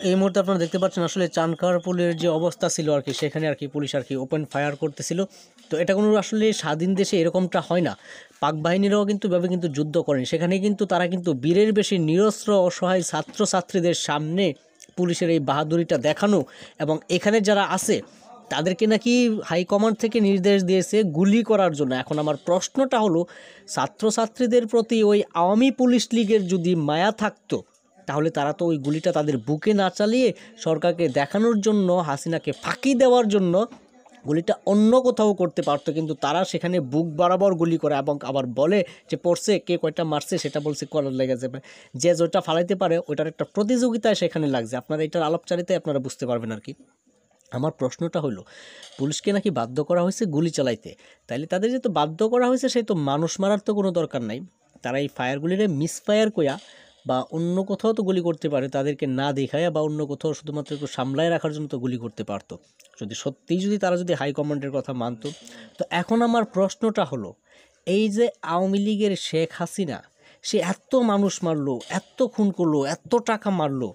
এই মুহূর্তে আপনারা দেখতে পাচ্ছেন আসলে চানখারপুলের যে অবস্থা ছিল আর কি, সেখানে আর কি পুলিশ আর কি ওপেন ফায়ার করতেছিল। তো এটা কোনো আসলে স্বাধীন দেশে এরকমটা হয় না। পাক বাহিনীরাও কিন্তু এভাবে কিন্তু যুদ্ধ করেনি, সেখানে কিন্তু তারা কিন্তু বীরের বেশি নিরস্ত্র অসহায় ছাত্রছাত্রীদের সামনে পুলিশের এই বাহাদুরিটা দেখানো, এবং এখানে যারা আছে তাদেরকে নাকি হাইকমান্ড থেকে নির্দেশ দিয়েছে গুলি করার জন্য। এখন আমার প্রশ্নটা হলো, ছাত্রছাত্রীদের প্রতি ওই আওয়ামী পুলিশ লীগের যদি মায়া থাকতো, তাহলে তারা তো ওই গুলিটা তাদের বুকে না চালিয়ে সরকারকে দেখানোর জন্য, হাসিনাকে ফাঁকি দেওয়ার জন্য গুলিটা অন্য কোথাও করতে পারতো। কিন্তু তারা সেখানে বুক বরাবর গুলি করে এবং আবার বলে যে পড়ছে, কে কয়টা মারছে সেটা বলছে কলার লেগে যাবে, যে যেটা ফালাইতে পারে ওইটার একটা প্রতিযোগিতায় সেখানে লাগছে। আপনারা এটার আলাপচারিতায় আপনারা বুঝতে পারবেন আর কি। আমার প্রশ্নটা হলো, পুলিশকে নাকি বাধ্য করা হয়েছে গুলি চালাইতে, তাইলে তাদের যেহেতু বাধ্য করা হয়েছে সেই তো মানুষ মারার তো কোনো দরকার নাই। তারা এই ফায়ারগুলিরে মিসফায়ার কইয়া বা অন্য কোথাও তো গুলি করতে পারে, তাদেরকে না দেখায় বা অন্য কোথাও শুধুমাত্র একটু সামলায় রাখার জন্য তো গুলি করতে পারতো, যদি সত্যিই যদি তারা যদি হাইকমান্ডের কথা মানতো। তো এখন আমার প্রশ্নটা হলো, এই যে আওয়ামী লীগের শেখ হাসিনা, সে এত মানুষ মারলো, এত খুন করলো, এত টাকা মারলো,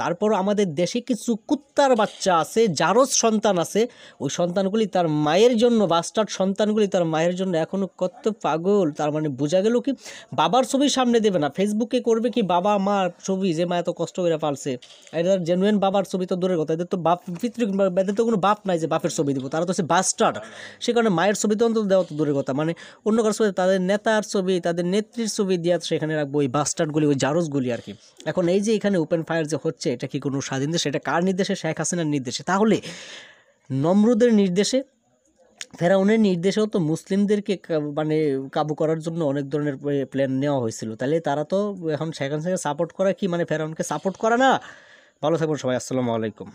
তারপরও আমাদের দেশে কিছু কুত্তার বাচ্চা আছে, জারজ সন্তান আছে, ওই সন্তানগুলি তার মায়ের জন্য, বাস্টার্ড সন্তানগুলি তার মায়ের জন্য এখনও কত পাগল। তার মানে বোঝা গেল কি, বাবার ছবি সামনে দেবে না, ফেসবুকে করবে কি বাবা মার ছবি, যে মা এত কষ্ট করে পালছে, এদের জেনুইন বাবার ছবি তো দূরের কথা, এদের তো বাপ পিতৃ, এদের তো কোনো বাপ নাই যে বাপের ছবি দিব, তারা তো হচ্ছে বাস্টার্ড। সে কারণে মায়ের ছবি তো অন্তত দেওয়া তো দূরের কথা, মানে অন্য কারোর ছবি, তাদের নেতার ছবি, তাদের নেত্রীর ছবি দিয়ে সেখানে রাখবো, ওই বাস্টার্ডগুলি, ওই জারজগুলি আর কি। এখন এই যে এখানে ওপেন ফায়ার যে হচ্ছে, এটা কি কোনো স্বাধীন দেশ? এটা কার নির্দেশে? শেখ হাসিনার নির্দেশে। তাহলে নমরুদের নির্দেশে, ফেরাউনের নির্দেশেও তো মুসলিমদেরকে মানে কাবু করার জন্য অনেক ধরনের প্ল্যান নেওয়া হয়েছিল। তাহলে তারা তো এখন শেখ হাসিনাকে সাপোর্ট করা কি মানে ফেরাউনকে সাপোর্ট করা না? ভালো থাকবেন সবাই, আসসালামু আলাইকুম।